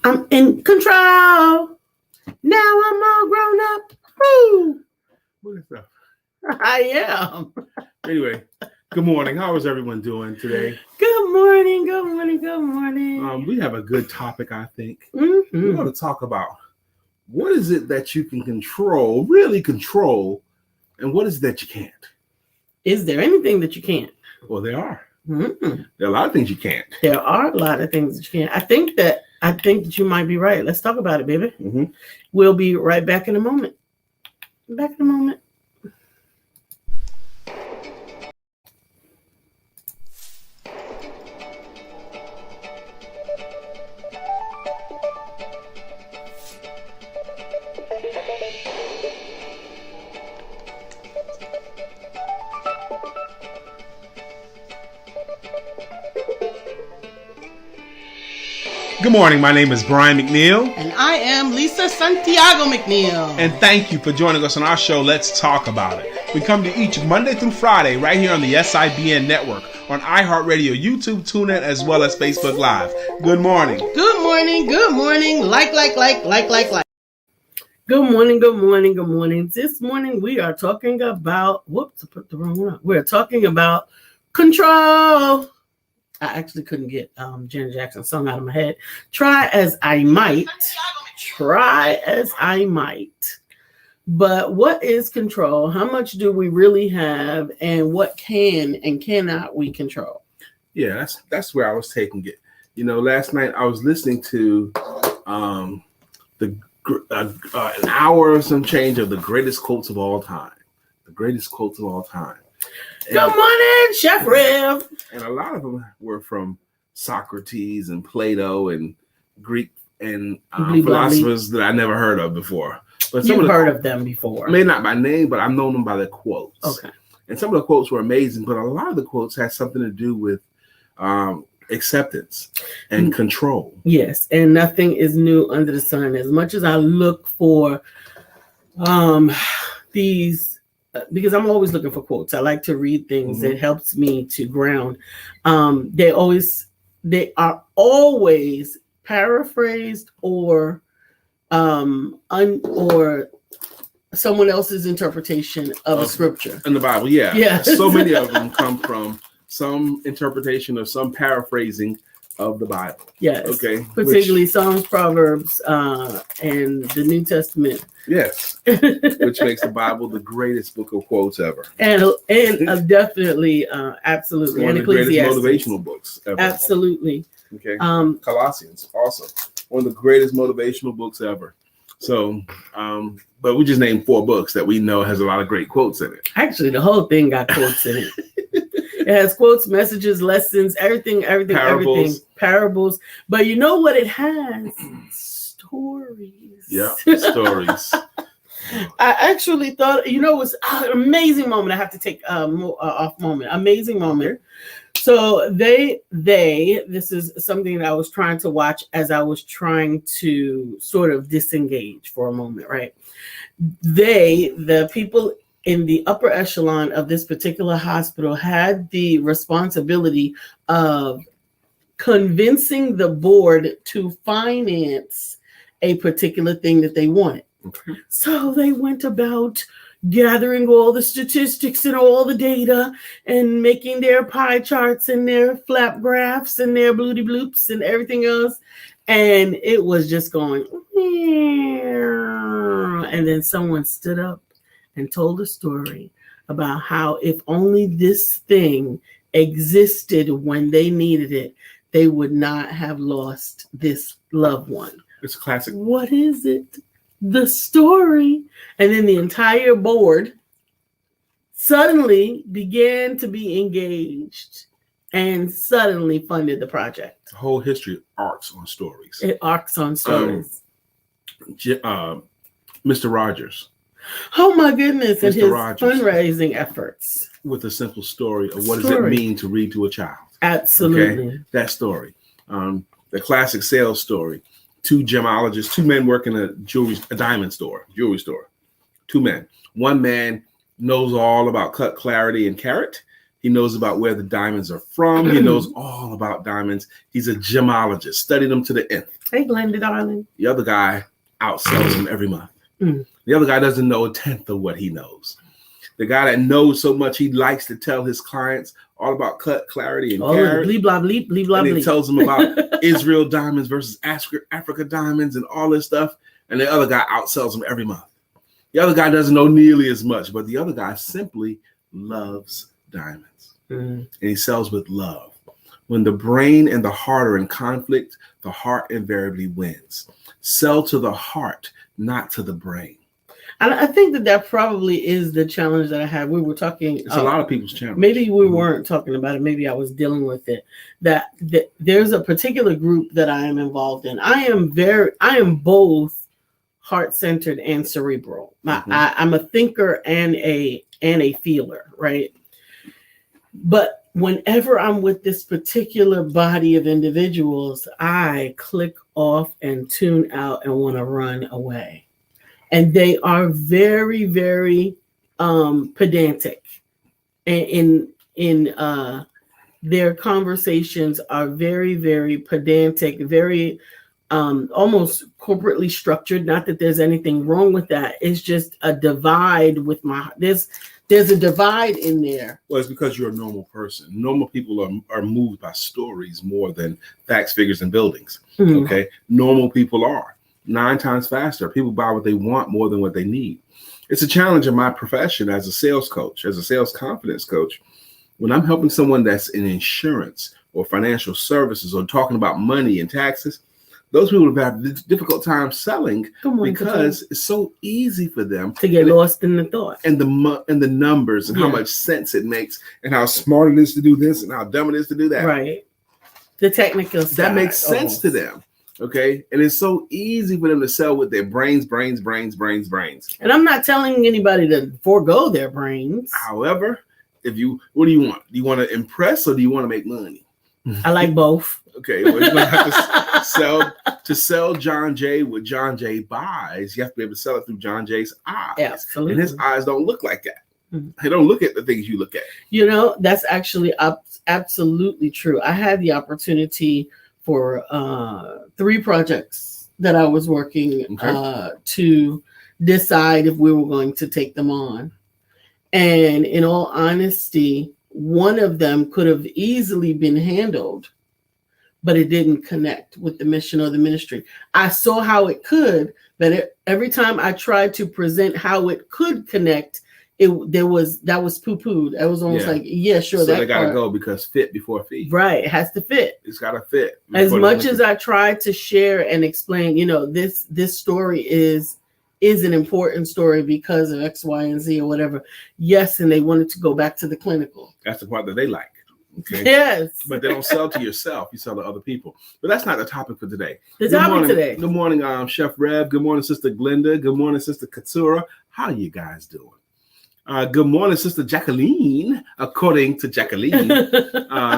I'm in control. Now I'm all grown up. Woo! What is that? I am. Anyway, good morning. How is everyone doing today? Good morning. Good morning. Good morning. We have a good topic, I think. Mm-hmm. We're going to talk about what is it that you can control, really control, and what is it that you can't? Is there anything that you can't? Well, there are. Mm-hmm. There are a lot of things you can't. There are a lot of things that you can't. I think that you might be right. Let's talk about it, baby. Mm-hmm. We'll be right back in a moment. Back in a moment. Good morning. My name is Brian McNeill. And I am Lisa Santiago McNeill. And thank you for joining us on our show, Let's Talk About It. We come to each Monday through Friday right here on the SIBN network, on iHeartRadio, YouTube, TuneIn, as well as Facebook Live. Good morning. Good morning. Good morning. Like. Good morning. Good morning. Good morning. This morning we are talking about, whoops, I put the wrong one up. We're talking about control. I actually couldn't get Janet Jackson's song out of my head. Try as I might. But what is control? How much do we really have? And what can and cannot we control? Yeah, that's where I was taking it. You know, last night I was listening to an hour or some change of the greatest quotes of all time. The greatest quotes of all time. Good morning, Chef Rev. And a lot of them were from Socrates and Plato and Greek and philosophers that I never heard of before. But You've heard of them before. Maybe not by name, but I've known them by their quotes. Okay. And some of the quotes were amazing, but a lot of the quotes had something to do with acceptance and control. Yes, and nothing is new under the sun. As much as I look for these, because I'm always looking for quotes. I like to read things that helps me to ground. They are always paraphrased or or someone else's interpretation of a scripture in the Bible. Yeah. Yes. So many of them come from some interpretation or some paraphrasing of the Bible. Yes. Okay. Particularly Psalms, Proverbs, and the New Testament. Yes. Which makes the Bible the greatest book of quotes ever. And definitely, absolutely. One of the greatest motivational books ever. Absolutely. Okay. Colossians, also one of the greatest motivational books ever. So, but we just named 4 books that we know has a lot of great quotes in it. Actually, the whole thing got quotes in it. It has quotes, messages, lessons, everything, parables. But you know what it has? Stories. Yeah, stories. I actually thought, it was an amazing moment. I have to take off moment. Amazing moment. So this is something that I was trying to watch as I was trying to sort of disengage for a moment, right? The people in the upper echelon of this particular hospital had the responsibility of convincing the board to finance a particular thing that they wanted. Okay. So they went about gathering all the statistics and all the data and making their pie charts and their flap graphs and their bloody bloops and everything else. And it was just going, and then someone stood up and told a story about how if only this thing existed when they needed it, they would not have lost this loved one. It's a classic. What is it? The story. And then the entire board suddenly began to be engaged and suddenly funded the project. The whole history arcs on stories. It arcs on stories. Mr. Rogers. Oh my goodness. And his Rogers. Fundraising efforts. With a simple story of what does it mean to read to a child? Absolutely. Okay? That story. The classic sales story. 2 gemologists, 2 men work in a diamond store, jewelry store. 2 men. One man knows all about cut, clarity, and carat. He knows about where the diamonds are from. He knows all about diamonds. He's a gemologist, studied them to the nth. Hey, Glenda, darling. The other guy outsells him every month. The other guy doesn't know a tenth of what he knows. The guy that knows so much, he likes to tell his clients all about cut, clarity, and carrot. Bleep, blah, bleep, bleep, blah, bleep. And he tells them about Israel diamonds versus Africa diamonds and all this stuff. And the other guy outsells him every month. The other guy doesn't know nearly as much, but the other guy simply loves diamonds. And he sells with love. When the brain and the heart are in conflict, the heart invariably wins. Sell to the heart, not to the brain. And I think that probably is the challenge that I had. We were talking. It's a lot of people's challenge. Maybe we weren't talking about it. Maybe I was dealing with it. That there's a particular group that I am involved in. I am both heart-centered and cerebral. I'm a thinker and a feeler, right? But whenever I'm with this particular body of individuals, I click off and tune out and want to run away. And they are very, very pedantic. In their conversations are very, very pedantic, very almost corporately structured. Not that there's anything wrong with that. It's just a divide with there's a divide in there. Well, it's because you're a normal person. Normal people are moved by stories more than facts, figures, and buildings. Okay? Normal people are. 9 times faster. People buy what they want more than what they need. It's a challenge in my profession as a sales coach, as a sales confidence coach. When I'm helping someone that's in insurance or financial services or talking about money and taxes, those people have had a difficult time selling because it's so easy for them to get lost in the thought and the numbers and how much sense it makes and how smart it is to do this and how dumb it is to do that. Right. The technical side. That makes sense to them. Okay. And it's so easy for them to sell with their brains. And I'm not telling anybody to forego their brains. However, what do you want? Do you want to impress or do you want to make money? I like both. Okay. Well, you're going to have to sell John Jay what John Jay buys. You have to be able to sell it through John Jay's eyes. Absolutely. And his eyes don't look like that. They don't look at the things you look at. You know, that's actually absolutely true. I had the opportunity for 3 projects that I was working to decide if we were going to take them on. And in all honesty, one of them could have easily been handled, but it didn't connect with the mission or the ministry. I saw how it could, but every time I tried to present how it could connect, that was poo-pooed. I was almost like, yeah, sure. So they gotta go because fit before feed. Right. It has to fit. It's gotta fit. As much as I tried to share and explain, this story is an important story because of X, Y, and Z or whatever. Yes, and they wanted to go back to the clinical. That's the part that they like. Okay. Yes. But they don't sell to yourself. You sell to other people. But that's not the topic for today. Good morning, Chef Rev. Good morning, Sister Glenda. Good morning, Sister Katsura. How you guys doing? Good morning, Sister Jacqueline. According to Jacqueline,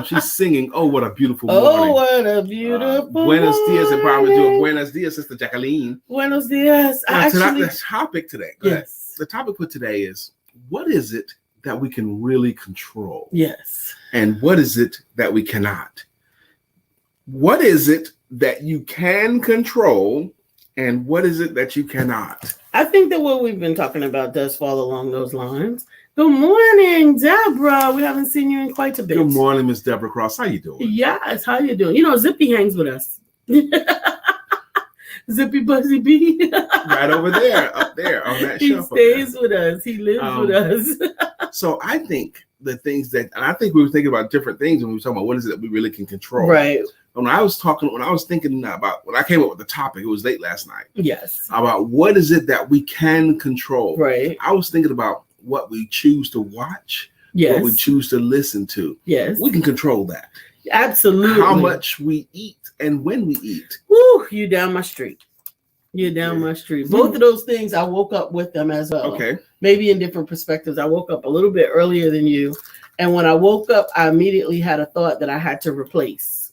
she's singing, "Oh, what a beautiful morning." Oh, what a beautiful Buenos morning. dias, and probably doing Buenos dias, Sister Jacqueline. Buenos dias. The topic today. Yes. The topic for today is, what is it that we can really control? Yes. And what is it that we cannot? What is it that you can control? And what is it that you cannot? I think that what we've been talking about does fall along those lines. Good morning, Deborah. We haven't seen you in quite a bit. Good morning, Miss Deborah Cross. How you doing? Yes, how you doing? Zippy hangs with us. Zippy Buzzy B. Right over there, up there on that shelf. He stays with us. He lives with us. So I think the things that, and I think we were thinking about different things when we were talking about what is it that we really can control. Right. When I was thinking about, when I came up with the topic, it was late last night. Yes. About what is it that we can control. Right. I was thinking about what we choose to watch. Yes. What we choose to listen to. Yes. We can control that. Absolutely. How much we eat and when we eat. Woo, you down my street. You're down my street. Both of those things, I woke up with them as well. Okay. Maybe in different perspectives. I woke up a little bit earlier than you. And when I woke up, I immediately had a thought that I had to replace.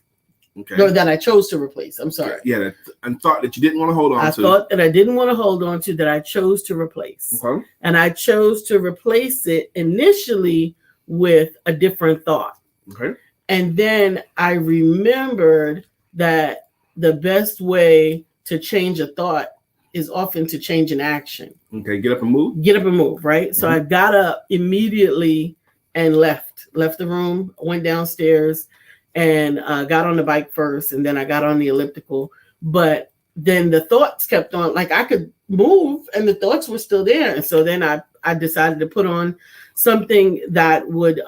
Okay. No, that I chose to replace. I'm sorry. Yeah, and thought that you didn't want to hold on to. I thought that I didn't want to hold on to, that I chose to replace. Okay. And I chose to replace it initially with a different thought. Okay. And then I remembered that the best way to change a thought is often to change an action. Okay. Get up and move. Get up and move, right? So I got up immediately and left the room, went downstairs and got on the bike first. And then I got on the elliptical. But then the thoughts kept on, like I could move and the thoughts were still there. And so then I decided to put on something that would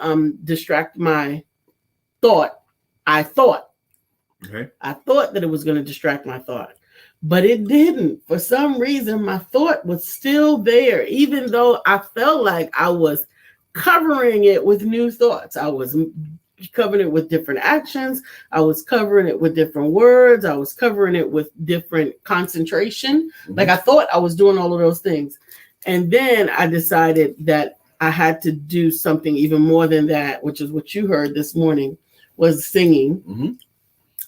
distract my thought. I thought that it was going to distract my thought, but it didn't. For some reason, my thought was still there, even though I felt like I was covering it with new thoughts. I was covering it with different actions. I was covering it with different words. I was covering it with different concentration. Like I thought I was doing all of those things. And then I decided that I had to do something even more than that, which is what you heard this morning, was singing.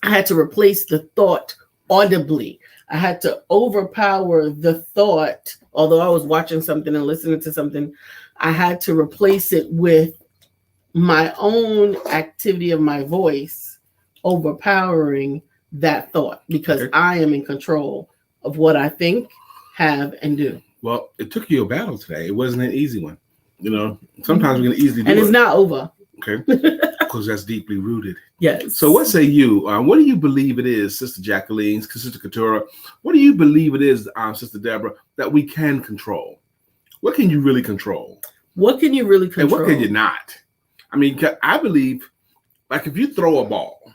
I had to replace the thought audibly. I had to overpower the thought. Although I was watching something and listening to something, I had to replace it with my own activity of my voice overpowering that thought, because I am in control of what I think, have, and do. Well, it took you a battle today. It wasn't an easy one. You know, sometimes we can easily do and it. It's not over. Okay. Because that's deeply rooted. Yes. So what say you? What do you believe it is, Sister Jacqueline, Sister Katura? What do you believe it is, Sister Deborah, that we can control? What can you really control? What can you really control? And what can you not? I mean, I believe, like if you throw a ball,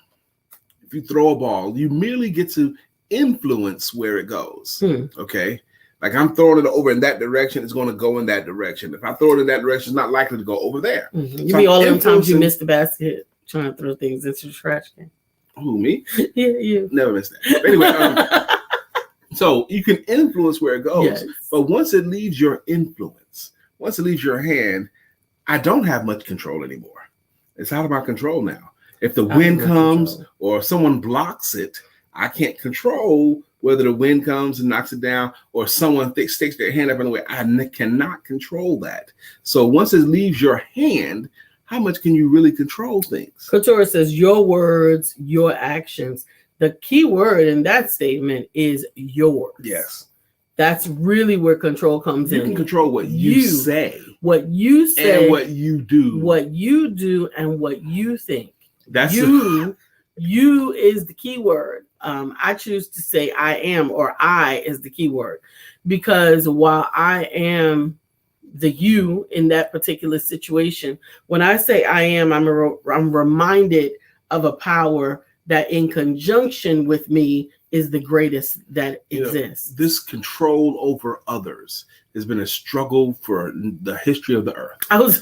you merely get to influence where it goes. Okay. Like I'm throwing it over in that direction, it's going to go in that direction. If I throw it in that direction, it's not likely to go over there. You mean all them times you missed the basket trying to throw things into the trash can? Who, me? Yeah, you. Never missed that. But anyway, so you can influence where it goes. Yes. But once it leaves your influence, once it leaves your hand, I don't have much control anymore. It's out of my control now. If the wind comes or someone blocks it, I can't control whether the wind comes and knocks it down or someone sticks their hand up in the way. I cannot control that. So once it leaves your hand, how much can you really control things? Couture says your words, your actions. The key word in that statement is yours. Yes. That's really where control comes in. You can control what you say. What you say. And what you do. What you do and what you think. That's you is the key word. I choose to say I am, or I is the key word, because while I am the you in that particular situation, when I say I am, I'm reminded of a power that in conjunction with me is the greatest that exists. This control over others has been a struggle for the history of the earth. I was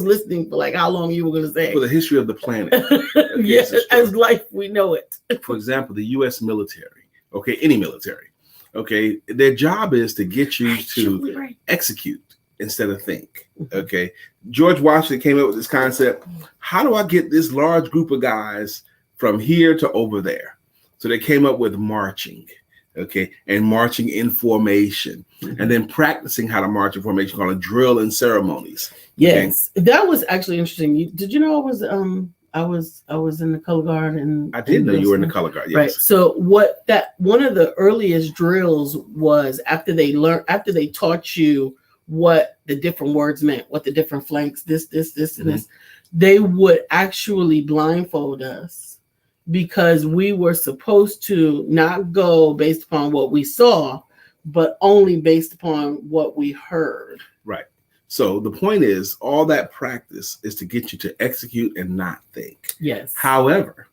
listening for like how long you were going to say. For the history of the planet. Yes, as life we know it. For example, the U.S. military, any military, their job is to get you to execute instead of think, George Washington came up with this concept. How do I get this large group of guys from here to over there? So they came up with marching, and marching in formation, and then practicing how to march in formation, called a drill and ceremonies. Yes, that was actually interesting. Did you know I was in the color guard, and I did know you were in the color guard. Yes. Right. So one of the earliest drills was after they taught you what the different words meant, what the different flanks, this, and this, they would actually blindfold us, because we were supposed to not go based upon what we saw, but only based upon what we heard. Right. So the point is, all that practice is to get you to execute and not think. Yes. However,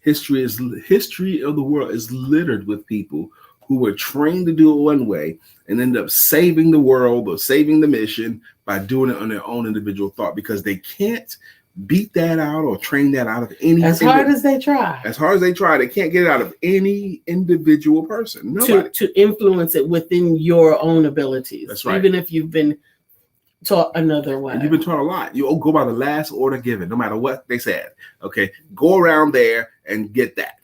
history of the world is littered with people who were trained to do it one way and end up saving the world or saving the mission by doing it on their own individual thought, because they can't beat that out or train that out of any. As hard as they try, they can't get it out of any individual person. To influence it within your own abilities. That's right. Even if you've been taught another way. And you've been taught a lot. You go by the last order given, no matter what they said. Go around there and get that.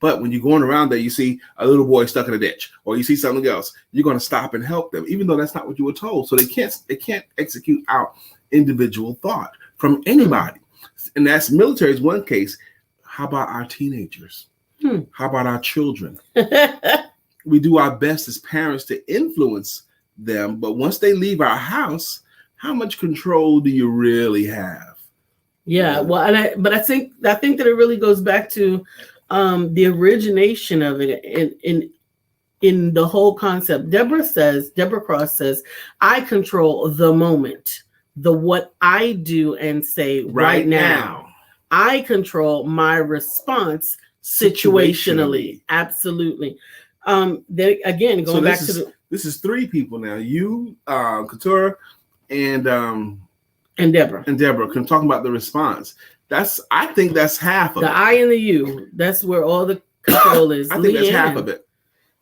But when you're going around there, you see a little boy stuck in a ditch, or you see something else, you're going to stop and help them, even though that's not what you were told. So they can't execute out individual thought from anybody. And that's military is one case. How about our teenagers? How about our children? We do our best as parents to influence them, but once they leave our house, how much control do you really have? Yeah, well, I think that it really goes back to the origination of it in the whole concept. Deborah Cross says, I control the moment, what I do and say right now. I control my response situationally. Absolutely. Again, going back to this is three people now. You, Couture, and Deborah. And Deborah can talk about the response. I think that's half of it. The I and the you. That's where all the control is. I think that's half of it.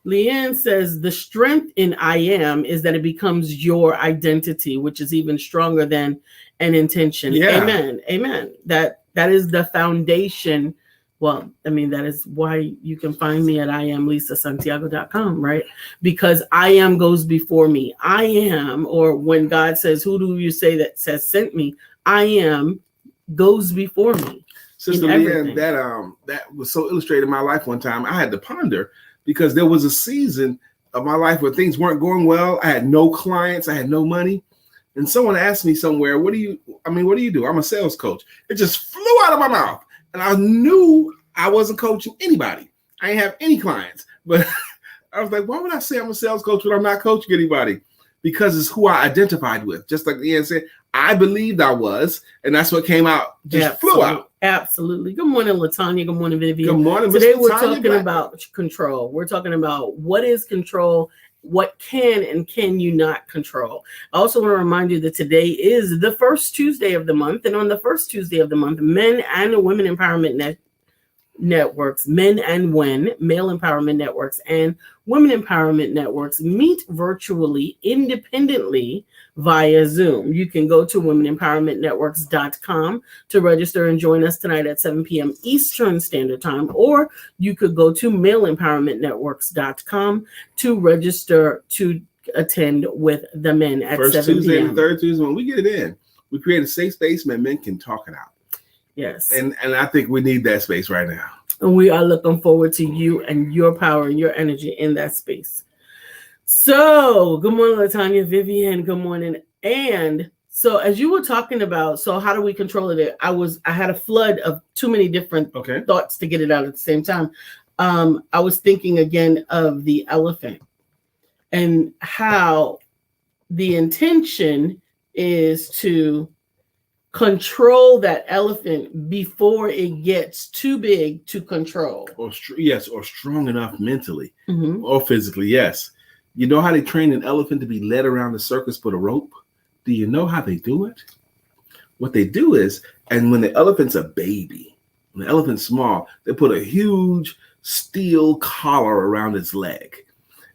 Leanne says the strength in I am is that it becomes your identity, which is even stronger than an intention. Yeah. Amen. That is the foundation. Well, I mean, that is why you can find me at IamLisaSantiago.com, right? Because I am goes before me. I am, or when God says, who do you say that says sent me? I am goes before me. Sister Leanne, that was so illustrated in my life one time. I had to ponder because there was a season of my life where things weren't going well. I had no clients. I had no money. And someone asked me somewhere, what do you do? I'm a sales coach. It just flew out of my mouth. And I knew I wasn't coaching anybody. I didn't have any clients. But I was like, why would I say I'm a sales coach when I'm not coaching anybody? Because it's who I identified with. Just like Leanne said, I believed I was. And that's what came out. Just flew out. Absolutely. Good morning, LaTanya. Good morning, Vivian. Good morning, Today we're talking about control. We're talking about what is control, what can and can you not control. I also want to remind you that today is the first Tuesday of the month. And on the first Tuesday of the month, men and women empowerment networks, men and male empowerment networks and women empowerment networks meet virtually independently via Zoom. You can go to womenempowermentnetworks.com to register and join us tonight at 7 p.m. Eastern Standard Time, or you could go to maleempowermentnetworks.com to register to attend with the men at First 7 Tuesday p.m. and third Tuesday, when we get it in, we create a safe space where men can talk it out. Yes. And I think we need that space right now. And we are looking forward to you and your power and your energy in that space. So, good morning, LaTanya, Vivian. Good morning. And so, as you were talking about, so how do we control it? I had a flood of too many different thoughts to get it out at the same time. I was thinking again of the elephant and how the intention is to control that elephant before it gets too big to control. Or strong enough mentally or physically. Yes. You know how they train an elephant to be led around the circus with a rope? Do you know how they do it? What they do is, and when the elephant's a baby, when the elephant's small, they put a huge steel collar around its leg.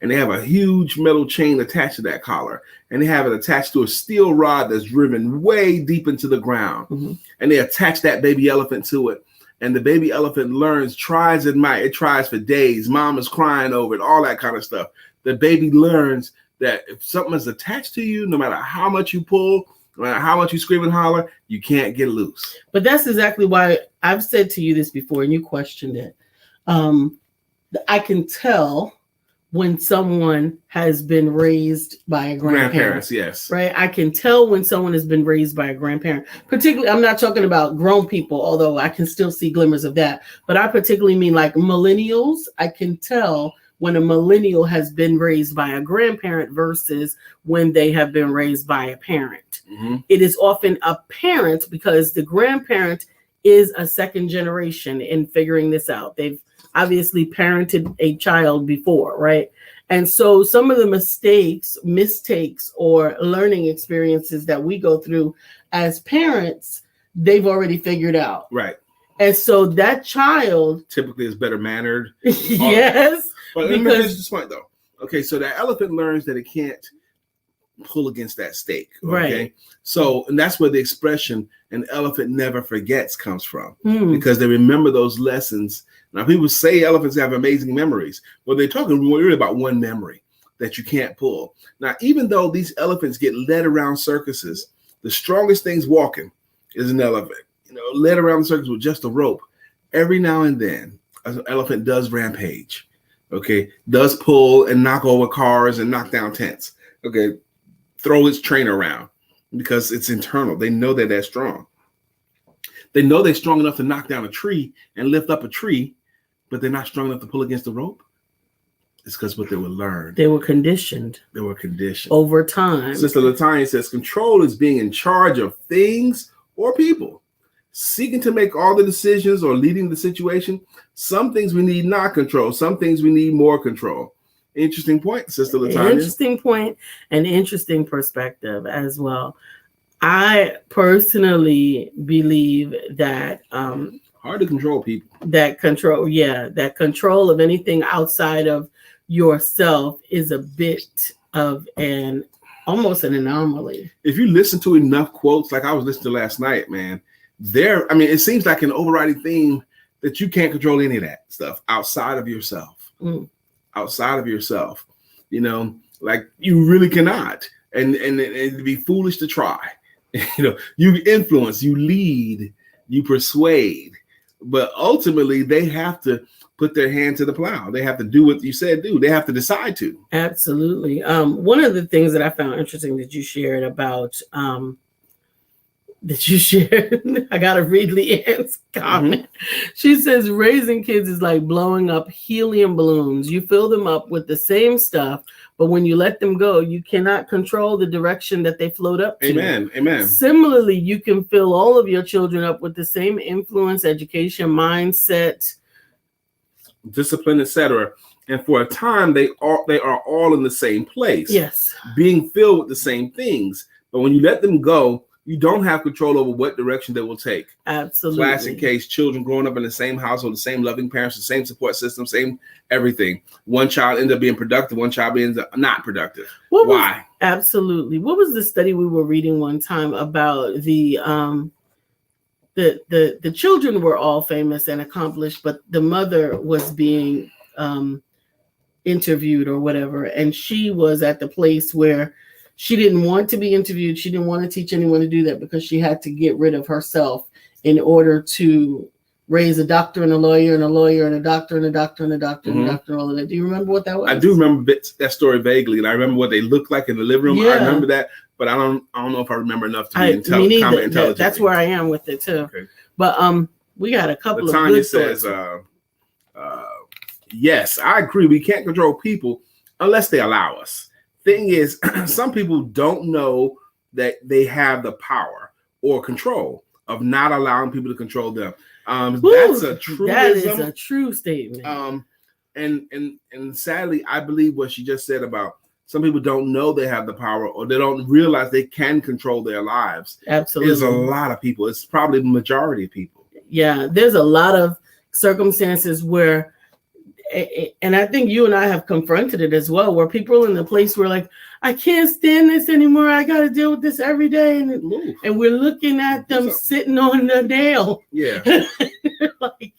And they have a huge metal chain attached to that collar. And they have it attached to a steel rod that's driven way deep into the ground. And they attach that baby elephant to it. And the baby elephant tries and might. It tries for days. Mom is crying over it, all that kind of stuff. The baby learns that if something is attached to you, no matter how much you pull, no matter how much you scream and holler, you can't get loose. But that's exactly why I've said to you this before, and you questioned it. I can tell when someone has been raised by a grandparent. Grandparents, yes. Right? I can tell when someone has been raised by a grandparent. Particularly, I'm not talking about grown people, although I can still see glimmers of that. But I particularly mean like millennials. I can tell when a millennial has been raised by a grandparent versus when they have been raised by a parent. It is often a parent because the grandparent is a second generation in figuring this out. They've obviously parented a child before, right? And so some of the mistakes, or learning experiences that we go through as parents, they've already figured out. Right. And so that child typically is better mannered. Yes. But let me finish this point though. Okay, so that elephant learns that it can't pull against that stake. Okay. Right. So, and that's where the expression "an elephant never forgets" comes from, because they remember those lessons. Now, people say elephants have amazing memories. Well, they're talking really about one memory that you can't pull. Now, even though these elephants get led around circuses The strongest things walking is an elephant. Led around the circus with just a rope. Every now and then, an elephant does rampage. Okay, does pull and knock over cars and knock down tents. Okay, throw its train around because it's internal. They know that they're strong. They know they're strong enough to knock down a tree and lift up a tree, but they're not strong enough to pull against the rope. It's because what they were learned. They were conditioned. Over time. Sister Latanya says, control is being in charge of things or people, seeking to make all the decisions or leading the situation. Some things we need not control. Some things we need more control. Interesting point, Sister Latanya. Interesting point and interesting perspective as well. I personally believe that hard to control people. That control of anything outside of yourself is a bit of almost an anomaly. If you listen to enough quotes, like I was listening to last night, man, it seems like an overriding theme that you can't control any of that stuff outside of yourself. Outside of yourself, like you really cannot, and it'd be foolish to try. You influence, you lead, you persuade, but ultimately they have to put their hand to the plow. They have to do what you said do. They have to decide to. Absolutely. One of the things that I found interesting that you shared about I gotta read Leanne's comment. She says raising kids is like blowing up helium balloons. You fill them up with the same stuff, but when you let them go, you cannot control the direction that they float up to. Amen. Similarly, you can fill all of your children up with the same influence, education, mindset, discipline, etc. And for a time, they are all in the same place. Yes. Being filled with the same things. But when you let them go, you don't have control over what direction they will take. Absolutely. Classic case, children growing up in the same household, the same loving parents, the same support system, same everything. One child ends up being productive, one child ends up not productive. Why? Absolutely. What was the study we were reading one time about the children were all famous and accomplished, but the mother was being interviewed or whatever, and she was at the place where she didn't want to be interviewed. She didn't want to teach anyone to do that because she had to get rid of herself in order to raise a doctor and a lawyer and a lawyer and a doctor and a doctor and a doctor and a doctor and all of that. Do you remember what that was? I do remember that story vaguely, and I remember what they looked like in the living room. Yeah. I remember that, but I don't know if I remember enough to be intelligent. That's where I am with it too. Okay. But we got a couple of good says, yes, I agree. We can't control people unless they allow us. Thing is, some people don't know that they have the power or control of not allowing people to control them. That's a truism. That is a true statement. And sadly, I believe what she just said about some people don't know they have the power or they don't realize they can control their lives. Absolutely. There's a lot of people. It's probably the majority of people. Yeah, there's a lot of circumstances where, and I think you and I have confronted it as well, where people are in the place where like, I can't stand this anymore. I got to deal with this every day. And we're looking at them sitting on the nail. Yeah. Like,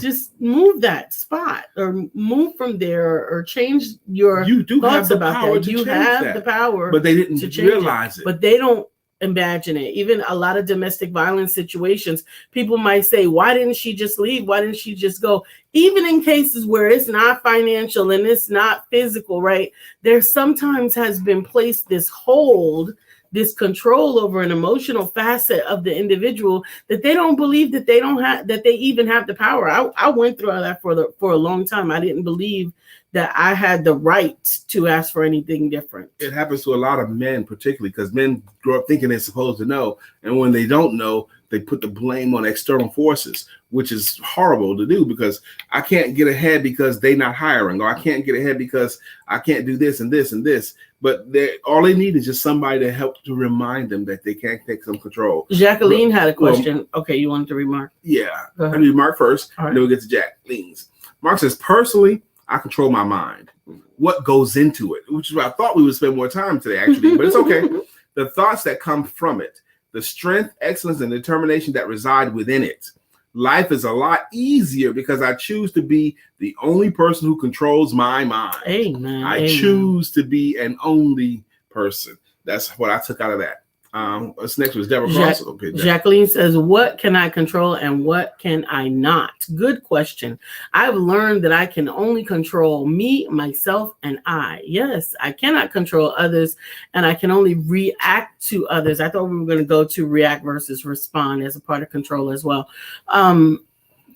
just move that spot or move from there or change your thoughts about that. You have the power. But they didn't realize it. But they don't imagine it. Even a lot of domestic violence situations, people might say, why didn't she just leave? Why didn't she just go? Even in cases where it's not financial and it's not physical, right? There sometimes has been placed this hold, this control over an emotional facet of the individual that they don't believe that they don't have, that they even have the power. I went through all that for a long time. I didn't believe that I had the right to ask for anything different. It happens to a lot of men, particularly because men grow up thinking they're supposed to know. And when they don't know, they put the blame on external forces, which is horrible to do because I can't get ahead because they're not hiring, or I can't get ahead because I can't do this and this and this. But all they need is just somebody to help to remind them that they can't take some control. Jacqueline had a question. Okay, you wanted to remark? Yeah. I need Mark first, and then we'll get to Jacqueline's. Mark says, personally, I control my mind. What goes into it, which is what I thought we would spend more time today, actually, but it's okay. The thoughts that come from it, the strength, excellence, and determination that reside within it. Life is a lot easier because I choose to be the only person who controls my mind. Amen. I choose to be an only person. That's what I took out of that. What's next was Deborah Cross. Okay, Jacqueline says, what can I control and what can I not? Good question. I've learned that I can only control me, myself, and I. Yes, I cannot control others, and I can only react to others. I thought we were going to go to react versus respond as a part of control as well.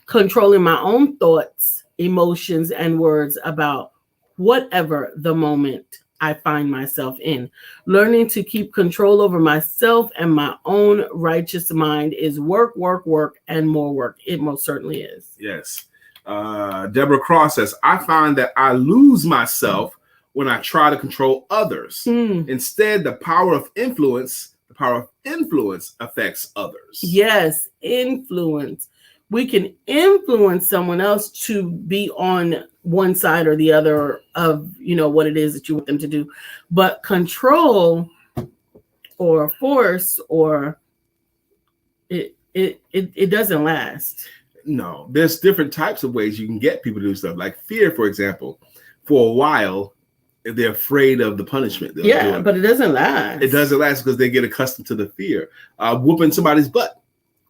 Controlling my own thoughts, emotions, and words about whatever the moment I find myself in. Learning to keep control over myself and my own righteous mind is work, and more work. It most certainly is. Yes. Deborah Cross says, I find that I lose myself when I try to control others. Instead, the power of influence affects others. Yes, influence. We can influence someone else to be on one side or the other of, what it is that you want them to do. But control or force or it doesn't last. No, there's different types of ways you can get people to do stuff. Like fear, for example. For a while, they're afraid of the punishment. Yeah, but it doesn't last. It doesn't last because they get accustomed to the fear. Whooping somebody's butt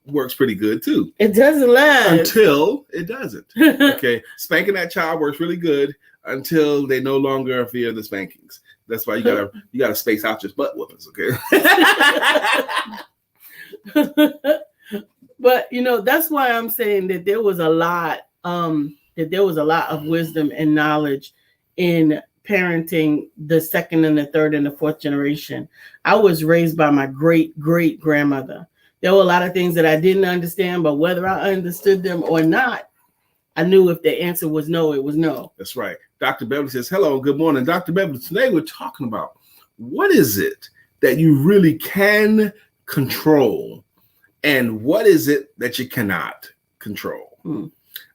works pretty good too. It doesn't last until it doesn't. Okay, spanking that child works really good until they no longer fear the spankings. That's why you gotta space out your butt whoopings. Okay. But that's why I'm saying that there was a lot of wisdom and knowledge in parenting the second and the third and the fourth generation. I was raised by my great grandmother. There were a lot of things that I didn't understand, but whether I understood them or not, I knew if the answer was no, it was no. That's right. Dr. Beverly says, hello, good morning. Dr. Beverly, today we're talking about what is it that you really can control and what is it that you cannot control?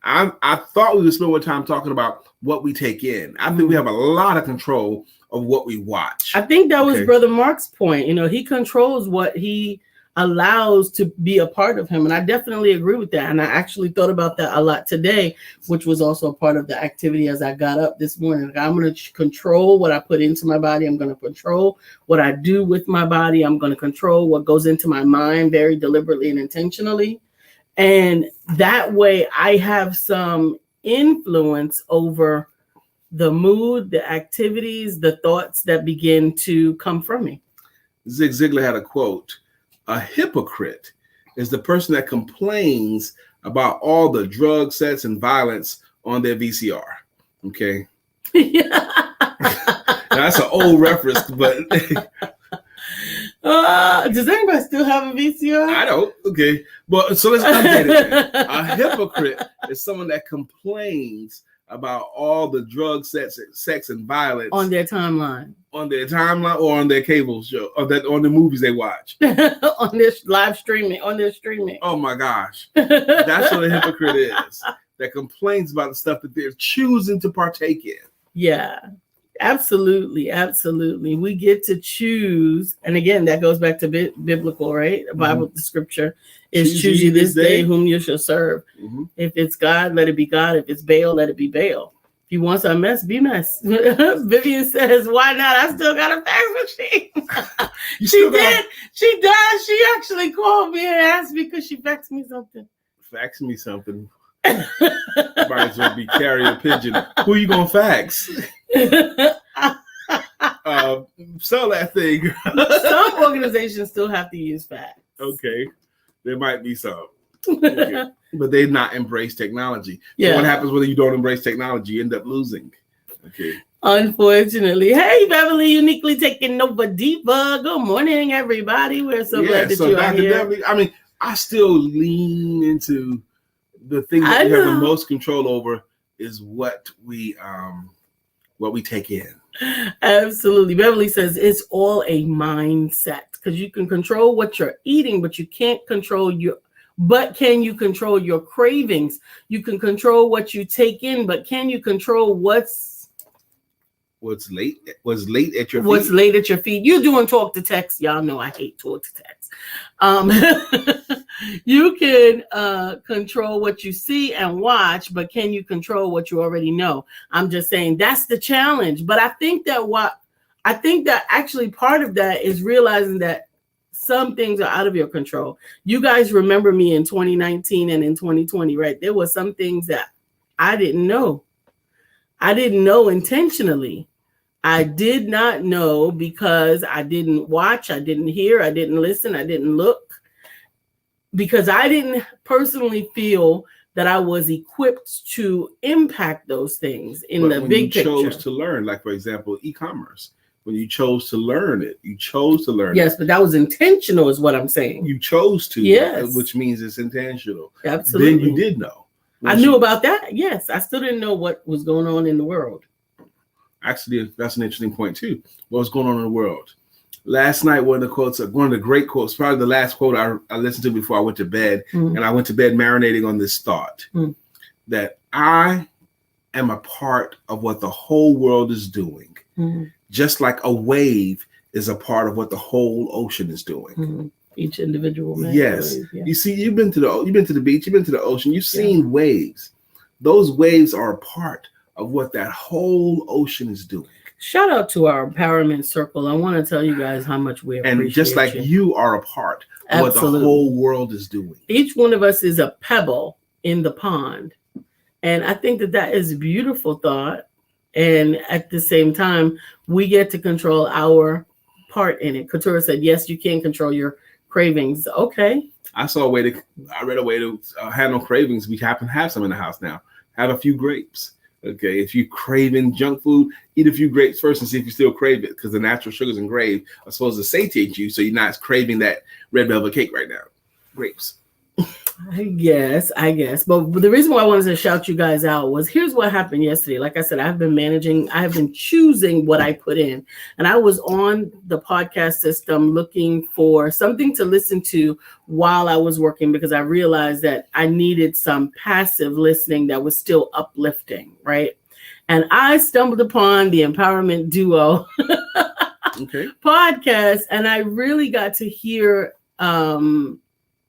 I thought we would spend more time talking about what we take in. I think we have a lot of control of what we watch. I think that was Brother Mark's point. He controls what he allows to be a part of him. And I definitely agree with that. And I actually thought about that a lot today, which was also a part of the activity as I got up this morning. Like, I'm going to control what I put into my body. I'm going to control what I do with my body. I'm going to control what goes into my mind very deliberately and intentionally. And that way I have some influence over the mood, the activities, the thoughts that begin to come from me. Zig Ziglar had a quote. A hypocrite is the person that complains about all the drug, sex, and violence on their VCR. Okay. Yeah. That's an old reference, but does anybody still have a VCR? I don't. Okay. But so let's update it. A hypocrite is someone that complains about all the drug, sex, and violence on their timeline. On their timeline or on their cable show, or on the movies they watch. On their live streaming, on their streaming. Oh my gosh. That's what a hypocrite is. That complains about the stuff that they're choosing to partake in. Yeah, absolutely. Absolutely. We get to choose. And again, that goes back to biblical, right? The Bible, the scripture is choose you this day whom you shall serve. If it's God, let it be God. If it's Baal, let it be Baal. If you want some mess, be mess. Vivian says, why not? I still got a fax machine. She did. She does. She actually called me and asked me because she faxed me something. Fax me something. Might as well be carrier pigeon. Who you gonna fax? Sell that thing. Some organizations still have to use fax. Okay. There might be some. Okay. But they not embrace technology. Yeah. So what happens when you don't embrace technology? You end up losing. Okay. Unfortunately. Hey, Beverly, uniquely taking over Diva. Good morning, everybody. We're so glad that you are here. Beverly, I mean, I still lean into the thing that we have the most control over is what we take in. Absolutely. Beverly says it's all a mindset because you can control what you're eating, but you can't control can you control your cravings? You can control what you take in, but can you control what's late at your feet? What's late at your feet? You're doing talk to text. Y'all know I hate talk to text. You can control what you see and watch, but can you control what you already know? I'm just saying that's the challenge. But I think that actually part of that is realizing that some things are out of your control. You guys remember me in 2019 and in 2020, right? There were some things that I didn't know. I didn't know intentionally. I did not know because I didn't watch, I didn't hear, I didn't listen, I didn't look, because I didn't personally feel that I was equipped to impact those things in the big picture. When you chose to learn, like for example, e-commerce, when you chose to learn it, you chose to learn Yes, but that was intentional is what I'm saying. You chose to, yes, which means it's intentional. Absolutely. Then you did know. I knew about that. Yes, I still didn't know what was going on in the world. Actually, that's an interesting point too. What was going on in the world? Last night, one of the great quotes, probably the last quote I listened to before I went to bed, and I went to bed marinating on this thought that I am a part of what the whole world is doing, just like a wave is a part of what the whole ocean is doing. Each individual man. Yes. Yeah. You see, you've been to the beach, you've been to the ocean, you've seen waves. Those waves are a part of what that whole ocean is doing. Shout out to our empowerment circle. I want to tell you guys how much we appreciate you. And just like you are a part of what the whole world is doing. Each one of us is a pebble in the pond. And I think that is a beautiful thought. And at the same time, we get to control our part in it. Couture said, yes, you can control your cravings. Okay. I read a way to handle cravings. We happen to have some in the house now. Have a few grapes. Okay, if you're craving junk food, eat a few grapes first and see if you still crave it, because the natural sugars in grapes are supposed to satiate you, so you're not craving that red velvet cake right now. Grapes. I guess. But the reason why I wanted to shout you guys out was here's what happened yesterday. Like I said, I have been choosing what I put in. And I was on the podcast system looking for something to listen to while I was working, because I realized that I needed some passive listening that was still uplifting, right? And I stumbled upon the Empowerment Duo podcast, and I really got to hear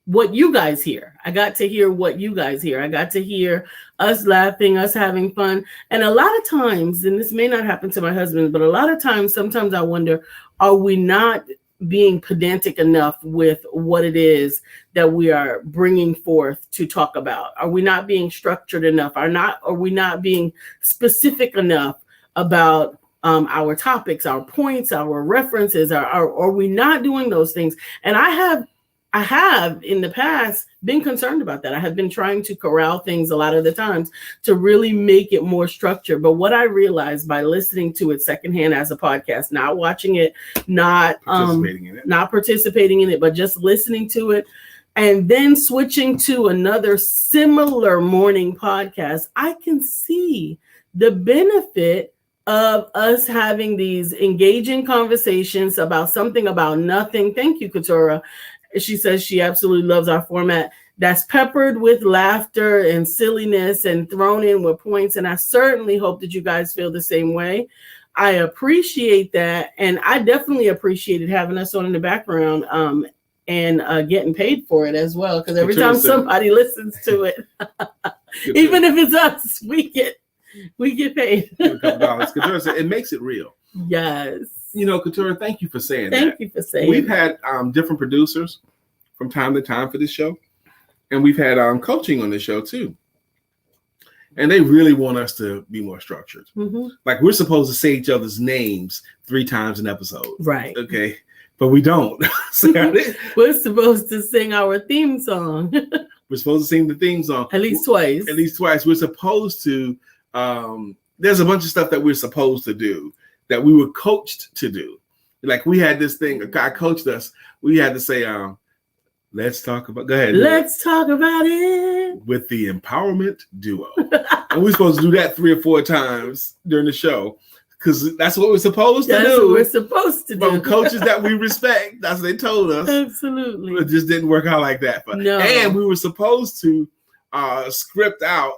what you guys hear. I got to hear what you guys hear. I got to hear us laughing, us having fun. And a lot of times, and this may not happen to my husband, but a lot of times, sometimes I wonder, are we not being pedantic enough with what it is that we are bringing forth to talk about? Are we not being structured enough? Are we not being specific enough about our topics, our points, our references? Are we not doing those things? And I have in the past been concerned about that. I have been trying to corral things a lot of the times to really make it more structured. But what I realized by listening to it secondhand as a podcast, not watching it, not participating in it, but just listening to it, and then switching to another similar morning podcast, I can see the benefit of us having these engaging conversations about something about nothing. Thank you, Katura. She says she absolutely loves our format that's peppered with laughter and silliness and thrown in with points. And I certainly hope that you guys feel the same way. I appreciate that. And I definitely appreciated having us on in the background and getting paid for it as well. Because every time somebody listens to it, even if it's us, we get paid. It makes it real. Yes. You know, Katura, thank you for saying that. Thank you for saying We've had different producers from time to time for this show. And we've had coaching on this show too. And they really want us to be more structured. Like we're supposed to say each other's names 3 times an episode. Right. Okay. But we don't. We're supposed to sing our theme song. We're supposed to sing the theme song. At least twice. We're supposed to, there's a bunch of stuff that we're supposed to do that we were coached to do. Like we had this thing, a guy coached us. We had to say, let's talk about, go ahead. Let's talk about it. With the Empowerment Duo. And we're supposed to do that 3 or 4 times during the show, because that's what we're supposed to do. That's what we're supposed to do. From coaches that we respect. That's what they told us. Absolutely. It just didn't work out like that. No. And we were supposed to subject out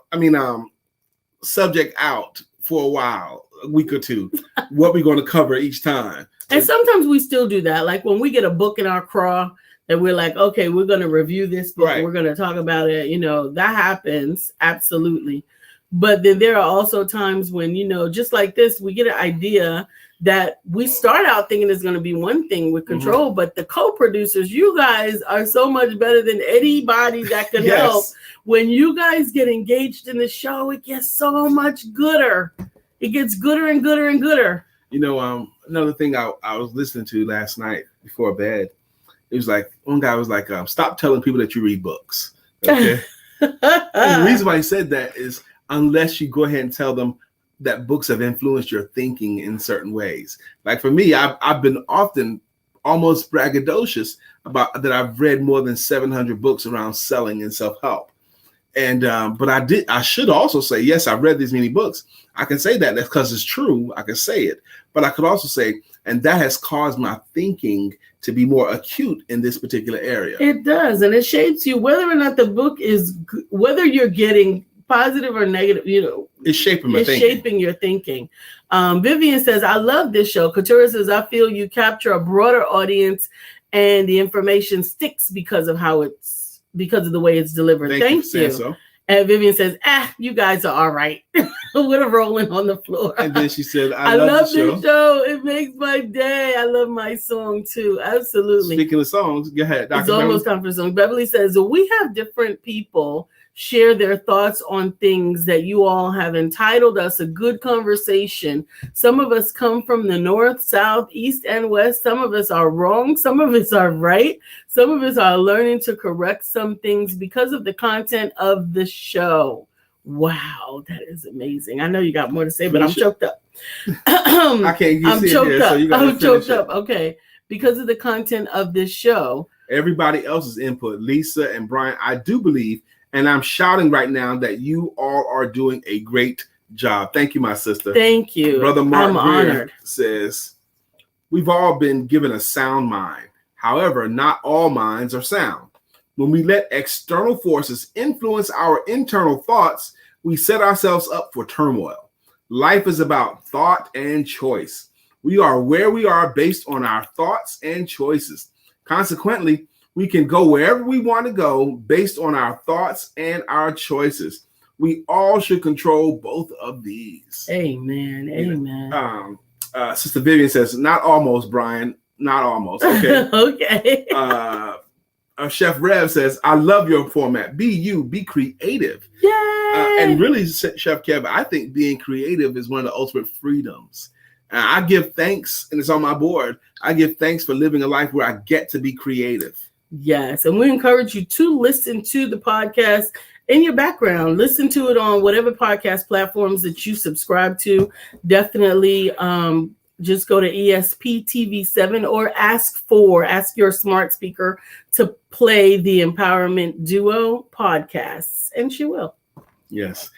for a while, a week or 2, what we're going to cover each time. And sometimes we still do that. Like when we get a book in our craw that we're like, okay, we're going to review this book. Right. We're going to talk about it. You know, that happens. Absolutely. But then there are also times when, just like this, we get an idea that we start out thinking it's going to be one thing with control, but the co-producers, you guys are so much better than anybody that could help. When you guys get engaged in the show, it gets so much gooder. It gets gooder and gooder and gooder. Another thing I was listening to last night before bed, it was like, one guy was like, stop telling people that you read books. Okay. And the reason why he said that is unless you go ahead and tell them that books have influenced your thinking in certain ways. Like for me, I've been often almost braggadocious about that I've read more than 700 books around selling and self-help. And but I should also say, yes, I've read these many books. I can say that's because it's true. I can say it. But I could also say, and that has caused my thinking to be more acute in this particular area. It does. And it shapes you, whether or not the book is, whether you're getting positive or negative, it's shaping my thinking. Shaping your thinking. Vivian says, I love this show. Katura says, I feel you capture a broader audience and the information sticks because of the way it's delivered. Thank you. So. And Vivian says, you guys are all right. With a rolling on the floor. And then she said, I love this show. It makes my day. I love my song too. Absolutely. Speaking of songs, go ahead. Dr. It's almost time for a song. Beverly says, we have different people share their thoughts on things that you all have entitled us a good conversation. Some of us come from the north, south, east, and west. Some of us are wrong. Some of us are right. Some of us are learning to correct some things because of the content of the show. Wow, that is amazing. I know you got more to say, but I'm choked up. I can't get it here, so you I'm choked up. Okay. Because of the content of this show. Everybody else's input, Lisa and Brian, I do believe, and I'm shouting right now that you all are doing a great job. Thank you, my sister. Thank you. Brother Mark I'm honored. Says, we've all been given a sound mind. However, not all minds are sound. When we let external forces influence our internal thoughts, we set ourselves up for turmoil. Life is about thought and choice. We are where we are based on our thoughts and choices. Consequently, we can go wherever we want to go based on our thoughts and our choices. We all should control both of these. Amen. Amen. Sister Vivian says, not almost, Brian. Not almost. Okay. Okay. Chef Rev says, I love your format. Be you, be creative. Yay! And really, Chef Kev, I think being creative is one of the ultimate freedoms. And I give thanks, and it's on my board. I give thanks for living a life where I get to be creative. Yes. And we encourage you to listen to the podcast in your background. Listen to it on whatever podcast platforms that you subscribe to. Definitely just go to ESP TV7 or ask your smart speaker to play the Empowerment Duo podcasts, and she will. Yes.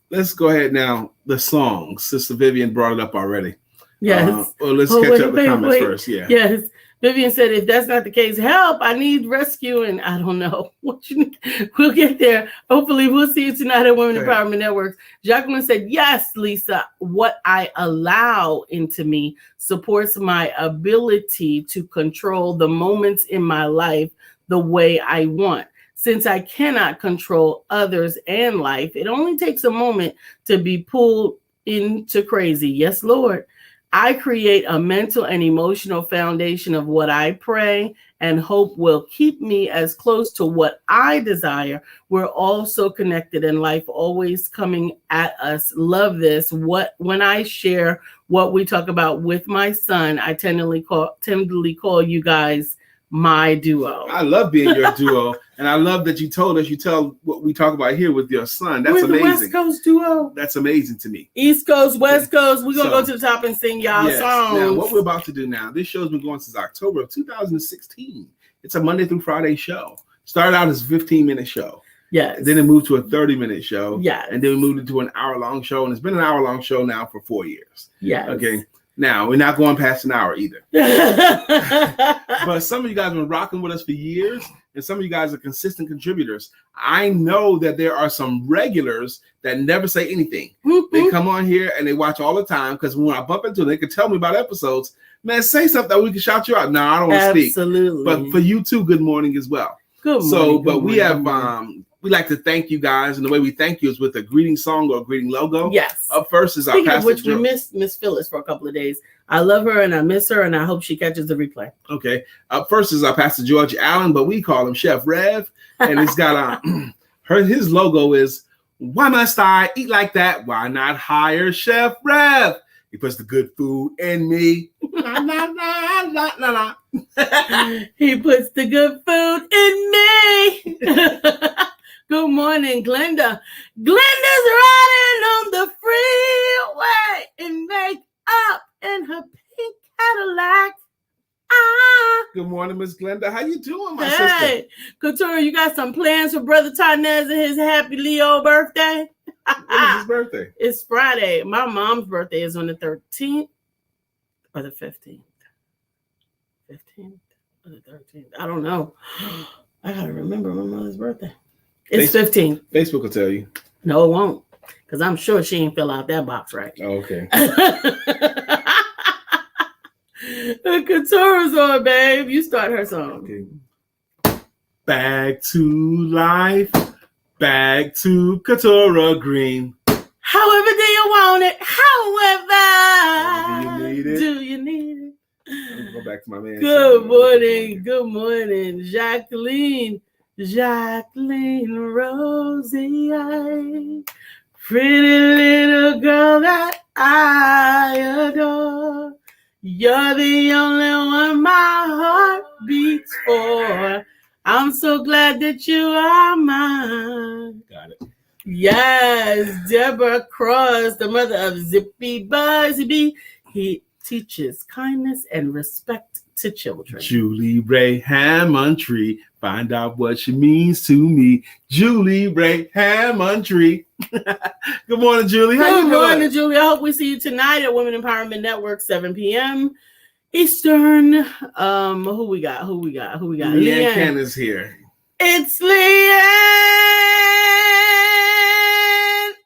Let's go ahead now. The songs. Sister Vivian brought it up already. Yes. Let's catch up the comments first. Yeah. Yes. Vivian said, if that's not the case, help, I need rescue. And I don't know what you need. We'll get there. Hopefully we'll see you tonight at Women Empowerment Networks. Jacqueline said, yes, Lisa, what I allow into me supports my ability to control the moments in my life the way I want. Since I cannot control others and life, it only takes a moment to be pulled into crazy. Yes, Lord. I create a mental and emotional foundation of what I pray and hope will keep me as close to what I desire. We're all so connected and life always coming at us. Love this. When I share what we talk about with my son, I tenderly call you guys my duo. I love being your duo. And I love that you told us, you tell what we talk about here with your son. That's amazing. The West Coast duo. That's amazing to me. East Coast, West Coast. We're going to go to the top and sing y'all songs. Now, what we're about to do now, this show's been going since October of 2016. It's a Monday through Friday show. Started out as a 15-minute show. Yes. Then it moved to a 30-minute show. Yes. And then we moved into an hour-long show. And it's been an hour-long show now for 4 years. Yes. Okay. Now, we're not going past an hour either. But some of you guys have been rocking with us for years, and some of you guys are consistent contributors. I know that there are some regulars that never say anything. Mm-hmm. They come on here and they watch all the time, because when I bump into them, they can tell me about episodes. Man, say something that we can shout you out. No, I don't want to speak. Absolutely. But for you too, good morning as well. Good morning. So, good but morning, we have we like to thank you guys, and the way we thank you is with a greeting song or a greeting logo. Yes. Up first is Speaking our of pastor. which, we missed Miss Phyllis for a couple of days. I love her and I miss her, and I hope she catches the replay. Okay. Up first is our Pastor George Allen, but we call him Chef Rev, and it's got his logo is, why must I eat like that? Why not hire Chef Rev? He puts the good food in me. La, la, la, la, la, la. He puts the good food in me. Good morning, Glenda. Glenda's riding on the freeway in makeup in her pink Cadillac. Good morning, Miss Glenda. How you doing, my Hey, sister? Couture, you got some plans for Brother Tarnez and his happy Leo birthday? When is his birthday? It's Friday. My mom's birthday is on the 13th or the 15th. 15th or the 13th. I don't know. I gotta remember my mother's birthday. It's 15th. Facebook will tell you. No, it won't. Because I'm sure she ain't fill out that box right. Oh, okay. The Couture's on, babe. You start her song. Okay. Back to life. Back to Couture Green. However do you want it? However Do you need it? do you need it? I'm gonna go back to my man. Good morning. Good morning, Jacqueline. Jacqueline Rosie, pretty little girl that I adore. You're the only one my heart beats for. I'm so glad that you are mine. Got it. Yes, Deborah Cross, the mother of Zippy Buzzy. He teaches kindness and respect to children. Julie Ray Hammondtree. Find out what she means to me. Julie Ray Hammondtree. Good morning, Julie. How you Good doing? morning, Julie. I hope we see you tonight at Women Empowerment Network, 7 p.m. Eastern. Who we got? Leanne Candace here. It's Leanne.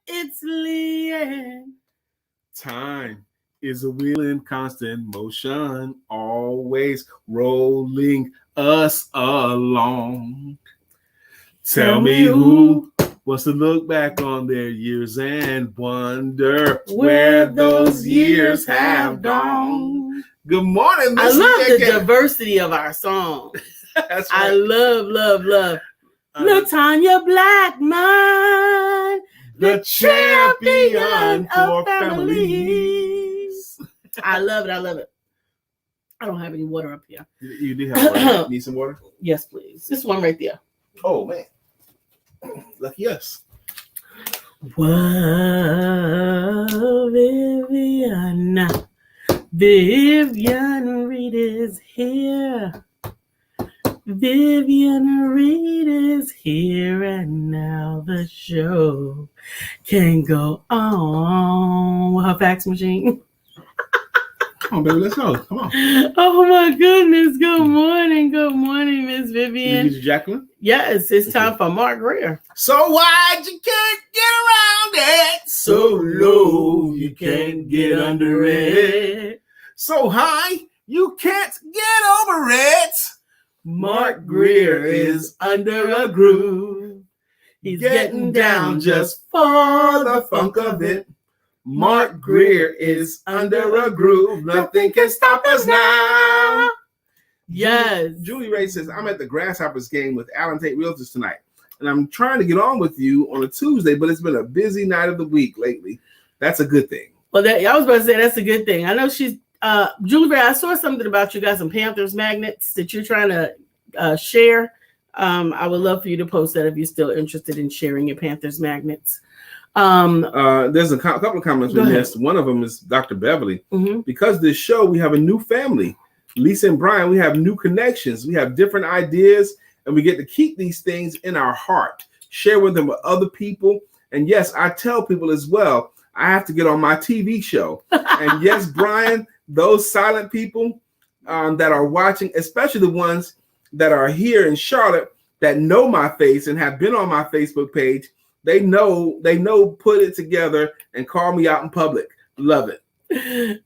It's Leanne. Time is a wheel in constant motion, always rolling us along. Tell me who wants to look back on their years and wonder where those years have gone. Good morning, I Miss love the Leanne. diversity of our songs. That's I right. love. Latanya Blackman, the champion for families. I love it. I don't have any water up here. You do have water. Need some water? Yes, please. This one right there. Oh, man. Lucky us. Whoa, Vivian Reed is here. Vivian Reed is here, and now the show can go on. Her fax machine. Come on, baby, let's go. Come on. Oh my goodness. Good morning, Miss Did Vivian. you get your Jacqueline? Yes, it's time for Mark Greer. So wide you can't get around it. So low you can't get under it. So high you can't get over it. Mark Greer is under a groove. He's getting down just for the funk of it. Mark Greer is under a groove. Nothing can stop us now. Yes. Julie Ray says, I'm at the Grasshoppers game with Allen Tate Realtors tonight. And I'm trying to get on with you on a Tuesday, but it's been a busy night of the week lately. That's a good thing. Well, I was about to say that's a good thing. I know she's Julie Ray, I saw something about you got some Panthers magnets that you're trying to share. I would love for you to post that if you're still interested in sharing your Panthers magnets. There's a couple of comments we missed. One of them is Dr. Beverly. Mm-hmm. Because this show, we have a new family. Lisa and Brian, we have new connections. We have different ideas, and we get to keep these things in our heart, share with them with other people. And yes, I tell people as well, I have to get on my TV show. And yes, Brian, those silent people that are watching, especially the ones that are here in Charlotte that know my face and have been on my Facebook page, they know, put it together and call me out in public. Love it.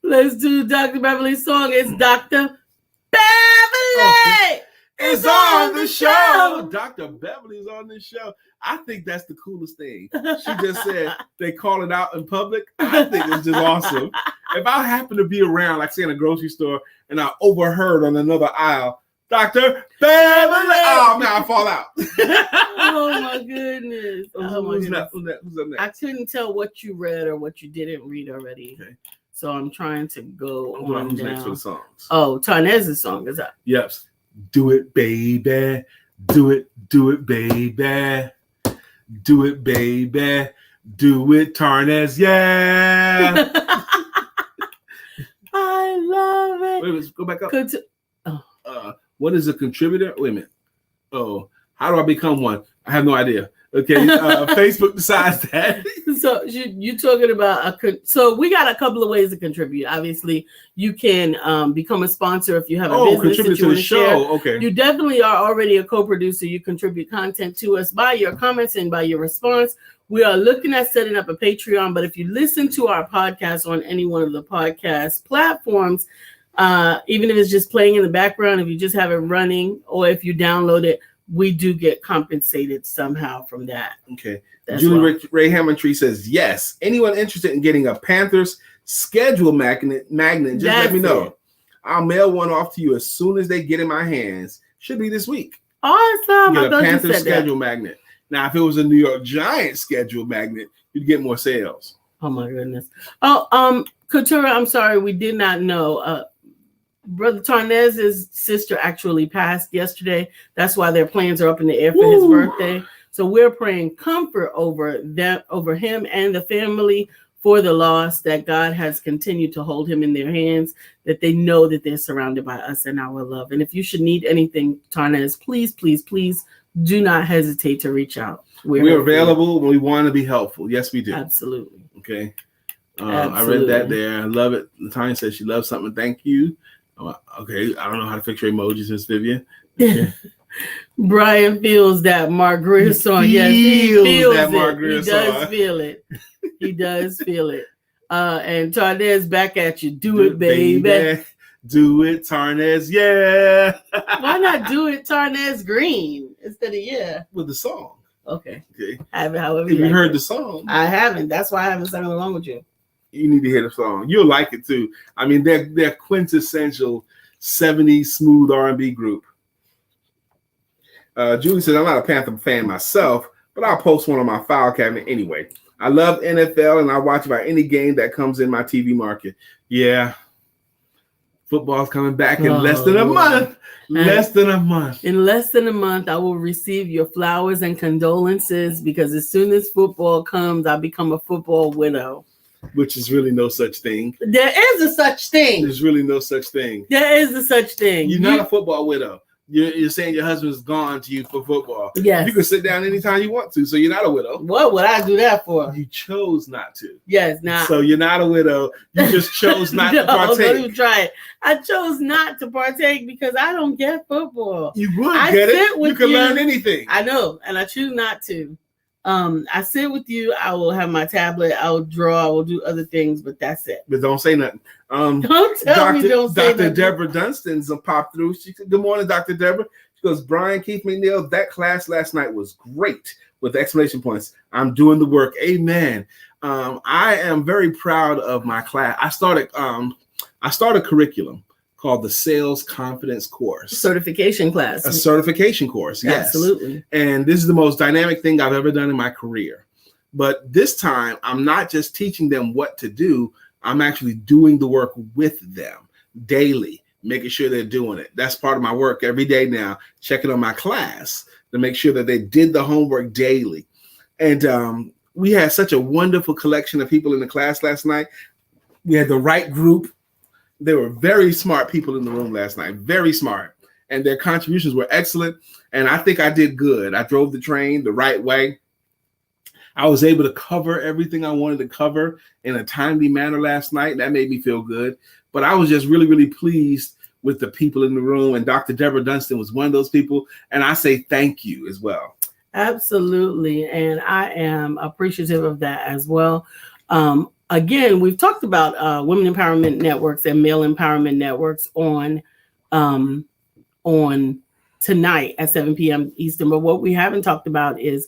Let's do Dr. Beverly's song. It's Dr. Beverly. Oh, is on the show. Dr. Beverly's on the show. I think that's the coolest thing. She just said they call it out in public. I think it's just awesome. If I happen to be around, like say in a grocery store, and I overheard on another aisle, Dr. Beverly, oh man, I fall out. Oh my goodness. Who's up next? I couldn't tell what you read or what you didn't read already. Okay. So I'm trying to go on who's down. Next for the songs? Oh, Tarnez's song is up. Yes. Do it, baby. Do it, baby. Do it, baby. Do it, Tarnez. Yeah. I love it. Wait, let's go back up. What is a contributor? Wait a minute. Oh, how do I become one? I have no idea. Okay, Facebook decides that. So you're talking about so we got a couple of ways to contribute. Obviously, you can become a sponsor if you have a business contribute that you to want the to show. share. Okay, you definitely are already a co-producer. You contribute content to us by your comments and by your response. We are looking at setting up a Patreon, but if you listen to our podcast on any one of the podcast platforms, even if it's just playing in the background, if you just have it running, or if you download it, we do get compensated somehow from that. Okay. Julie Ray Hammondtree says, yes. Anyone interested in getting a Panthers schedule magnet, just let me know. I'll mail one off to you as soon as they get in my hands. Should be this week. Awesome. Get a Panthers schedule magnet. Now, if it was a New York Giants schedule magnet, you'd get more sales. Oh, my goodness. Oh, Couture, I'm sorry. We did not know. Brother Tarnez's sister actually passed yesterday. That's why their plans are up in the air for his birthday. So we're praying comfort over him and the family for the loss, that God has continued to hold him in their hands, that they know that they're surrounded by us and our love. And if you should need anything, Tarnez, please, please, please do not hesitate to reach out. We're available when we want to be helpful. Yes, we do. Absolutely. Okay. I read that there. I love it. Tanya says she loves something. Thank you. Okay, I don't know how to fix your emojis, Miss Vivian. Okay. Brian feels that Mark Greer song. Yes, he feels that Mark Greer song. He does feel it. He does feel it. And Tarnez, back at you. Do it, baby. Do it, Tarnez. Yeah. Why not do it, Tarnez Green, instead of yeah? With the song. Okay. Have it however you heard the song? I haven't. That's why I haven't sung along with you. You need to hear the song. You'll like it too. I mean, they're quintessential 70s smooth R&B group. Julie says, I'm not a Panther fan myself, but I'll post one on my file cabinet anyway. I love NFL and I watch about any game that comes in my TV market. Yeah. Football's coming back in less than a month. Less than a month. In less than a month, I will receive your flowers and condolences, because as soon as football comes, I become a football widow. Which is really no such thing. There is a such thing. There's really no such thing. There is a such thing. You're not a football widow. You're saying your husband's gone to you for football. Yes. You can sit down anytime you want to, so you're not a widow. What would I do that for? You chose not to. Yes, not. So you're not a widow. You just chose not to partake. Don't even try it. I chose not to partake because I don't get football. You would get it. You can learn anything. I know, and I choose not to. I sit with you. I will have my tablet. I will draw. I will do other things, but that's it. But don't say nothing. Don't tell me don't say nothing. Dr. Deborah Dunstan's popped through. She said, good morning, Dr. Deborah. She goes, Brian Keith McNeill, that class last night was great with exclamation points. I'm doing the work. Amen. I am very proud of my class. I started a curriculum called the Sales Confidence Course. Certification class. A certification course, yes. Absolutely. And this is the most dynamic thing I've ever done in my career. But this time, I'm not just teaching them what to do. I'm actually doing the work with them daily, making sure they're doing it. That's part of my work every day now, checking on my class to make sure that they did the homework daily. And we had such a wonderful collection of people in the class last night. We had the right group. There were very smart people in the room last night, very smart, and their contributions were excellent. And I think I did good. I drove the train the right way. I was able to cover everything I wanted to cover in a timely manner last night. That made me feel good. But I was just really, really pleased with the people in the room. And Dr. Deborah Dunstan was one of those people. And I say thank you as well. Absolutely. And I am appreciative of that as well. Again, we've talked about women empowerment networks and male empowerment networks on tonight at 7 p.m. Eastern. But what we haven't talked about is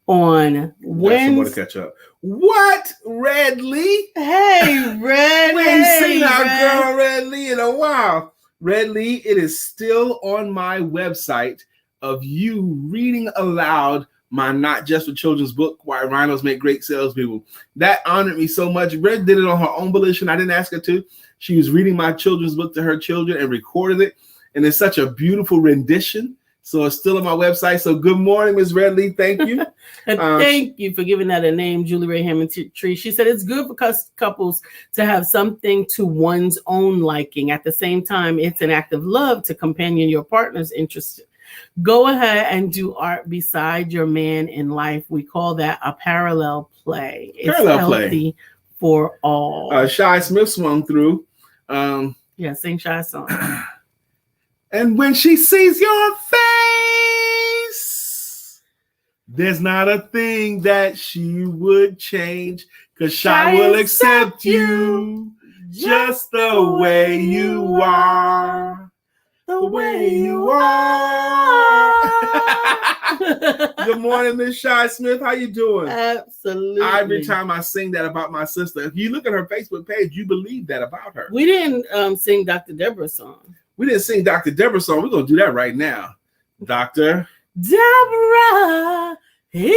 on Wednesday. To catch up. What? Red Lee? Hey, Red. We ain't seen our girl Red Lee in a while. Red Lee, it is still on my website of you reading aloud my Not Just for Children's book, Why Rhinos Make Great Salespeople. That honored me so much. Red did it on her own volition. I didn't ask her to. She was reading my children's book to her children and recorded it. And it's such a beautiful rendition. So it's still on my website. So good morning, Ms. Red Lee. Thank you. And thank you for giving that a name, Julie Ray Hammond Tree. She said it's good for couples to have something to one's own liking. At the same time, it's an act of love to companion your partner's interests. Go ahead and do art beside your man in life. We call that a parallel play. It's healthy for all. Shy Smith swung through. Sing Shy song. And when she sees your face, there's not a thing that she would change, because Shy will accept you just the way you are. The way you are. Good morning, Miss Shy Smith. How you doing? Absolutely. Every time I sing that about my sister, if you look at her Facebook page, you believe that about her. We didn't sing Dr. Deborah's song. We didn't sing Dr. Deborah's song. We're going to do that right now. Dr. Deborah, healing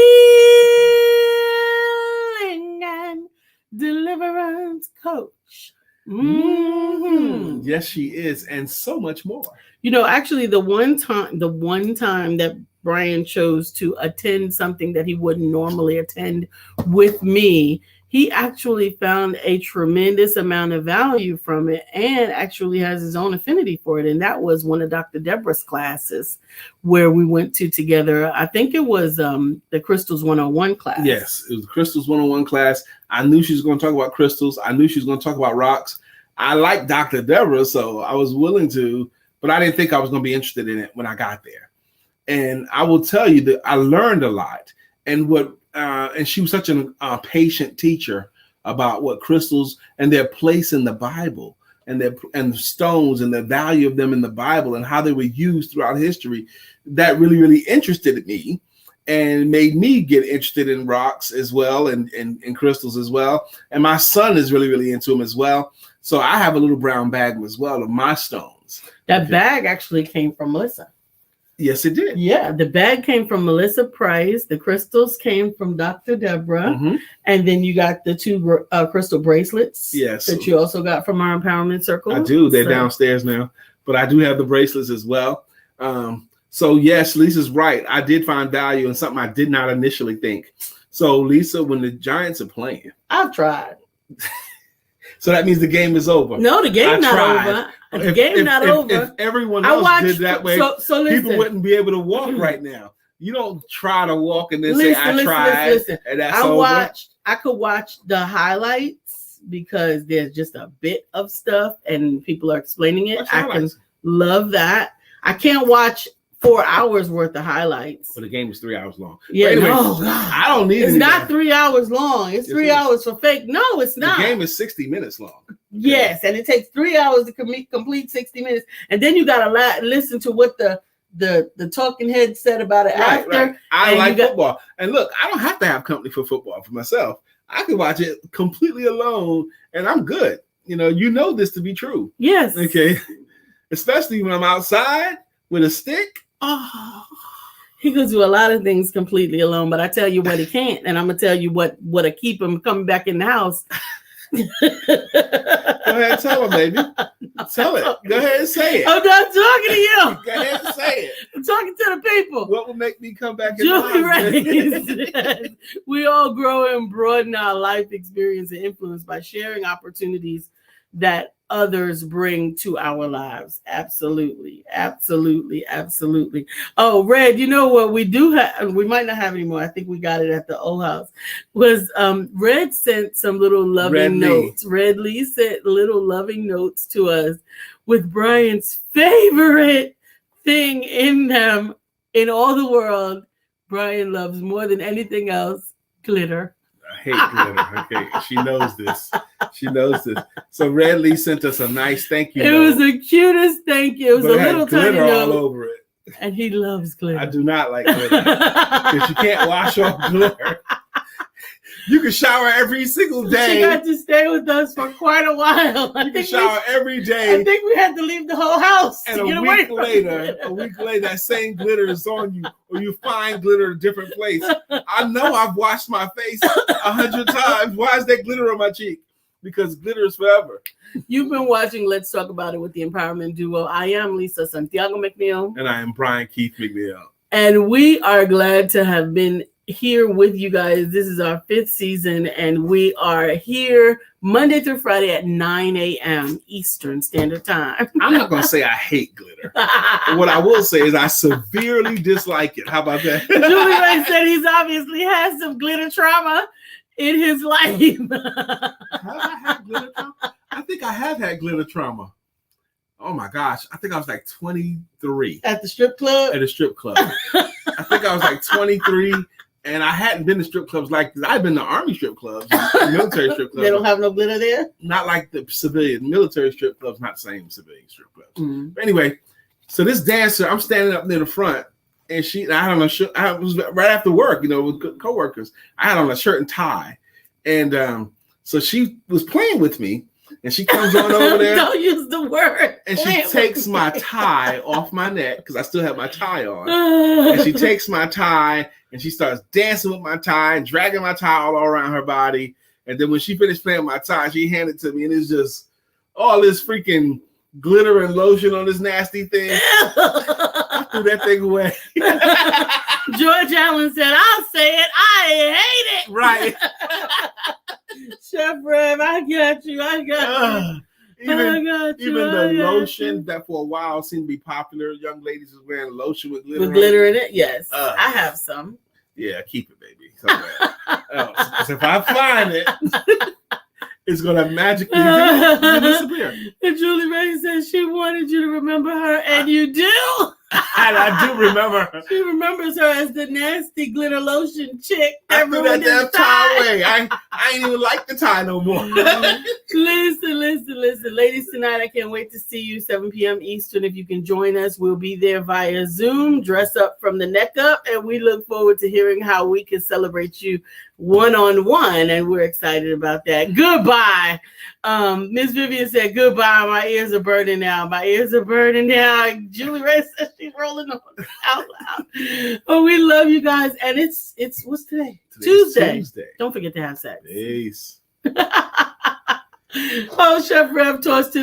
and deliverance coach. Mm-hmm. Yes, she is, and so much more. You know, actually, the one time that Brian chose to attend something that he wouldn't normally attend with me, he actually found a tremendous amount of value from it and actually has his own affinity for it. And that was one of Dr. Deborah's classes where we went to together. I think it was the Crystals 101 class. Yes, it was the Crystals 101 class. I knew she was going to talk about crystals. I knew she was going to talk about rocks. I like Dr. Deborah, so I was willing to, but I didn't think I was going to be interested in it when I got there. And I will tell you that I learned a lot. And she was such a patient teacher about what crystals and their place in the Bible and the stones and the value of them in the Bible and how they were used throughout history. That really, really interested me and made me get interested in rocks as well and crystals as well. And my son is really, really into them as well. So I have a little brown bag as well of my stones. That bag actually came from Melissa. Yes, it did. Yeah, the bag came from Melissa Price. The crystals came from Dr. Deborah. Mm-hmm. And then you got the two crystal bracelets that you also got from our Empowerment Circle. I do. They're downstairs now. But I do have the bracelets as well. So, yes, Lisa's right. I did find value in something I did not initially think. So, Lisa, when the Giants are playing. I've tried. So that means the game is over. No, the game's not over. The game's not over. If everyone else did that way, so people wouldn't be able to walk right now. You don't try to walk and then say, I tried. Listen. And that's over. I could watch the highlights because there's just a bit of stuff and people are explaining it. I can love that. I can't watch 4 hours worth of highlights. But the game is 3 hours long. Yeah, anyway, God. I don't need it. It's not 3 hours long. It's 3 hours for fake. No, it's not. The game is 60 minutes long. Yes, and it takes 3 hours to complete 60 minutes. And then you got to listen to what the talking head said about it after. Right. I like football. And look, I don't have to have company for football for myself. I can watch it completely alone and I'm good. You know this to be true. Yes. Okay. Especially when I'm outside with a stick. Oh, he could do a lot of things completely alone, but I tell you what he can't, and I'm gonna tell you what'll keep him coming back in the house. Go ahead, tell him, baby. Tell it. Go ahead and say it. I'm not talking to you. Go ahead and say it. I'm talking to the people. What will make me come back in the house? We all grow and broaden our life experience and influence by sharing opportunities that others bring to our lives. Absolutely. Oh, Red, you know what we do have, we might not have anymore. I think we got it at the old house. Was Red sent some little loving notes. Red Lee sent little loving notes to us with Brian's favorite thing in them in all the world. Brian loves more than anything else, glitter. I hate glitter. Okay, she knows this. So Red Lee sent us a nice thank you. It was the cutest thank you. It was a little tiny note all over it. And he loves glitter. I do not like glitter because you can't wash off glitter. You can shower every single day. She got to stay with us for quite a while. You can shower every day. I think we had to leave the whole house. And a week later, that same glitter is on you, or you find glitter in a different place. I know I've washed my face 100 times. Why is there glitter on my cheek? Because glitter is forever. You've been watching Let's Talk About It with the Empowerment Duo. I am Lisa Santiago McNeill. And I am Brian Keith McNeill. And we are glad to have been here with you guys. This is our 5th season, and we are here Monday through Friday at 9 a.m. Eastern Standard Time. I'm not going to say I hate glitter. What I will say is I severely dislike it. How about that? Julie Ray said he's obviously had some glitter trauma in his life. Have I had glitter trauma? I think I have had glitter trauma. Oh my gosh. I think I was like 23. At the strip club? At a strip club. I think I was like 23. And I hadn't been to strip clubs like this. I've been to Army strip clubs, military strip clubs. They don't have no glitter there? Not like the civilian. Military strip clubs, not the same civilian strip clubs. Mm-hmm. But anyway, so this dancer, I'm standing up near the front, and I was right after work, with coworkers. I had on a shirt and tie. And so she was playing with me, and she comes on over there. Don't use the word. And she takes my tie off my neck, because I still have my tie on. And she takes my tie, and she starts dancing with my tie and dragging my tie all around her body. And then when she finished playing my tie, she handed it to me, and it's just all this freaking glitter and lotion on this nasty thing. I threw that thing away. George Allen said, I'll say it. I hate it. Right. Chef Rev, I got you. Even the lotion that for a while seemed to be popular. Young ladies was wearing lotion with glitter. With glitter in it, yes. I have some. Yeah, keep it, baby. Because if I find it, it's gonna magically disappear. And Julie Ray says she wanted you to remember her, and you do. And I do remember her. She remembers her as the nasty glitter lotion chick. I threw that damn tie away. I ain't even like the tie no more. Listen. Ladies, tonight I can't wait to see you 7 p.m. Eastern. If you can join us, we'll be there via Zoom. Dress up from the neck up, and we look forward to hearing how we can celebrate you one-on-one, and we're excited about that. Goodbye. Miss Vivian said goodbye. My ears are burning now. Julie Ray says she's rolling on out loud. Oh, we love you guys. And it's what's today? Tuesday. Don't forget to have sex. Peace. Oh, Chef Rev tossed his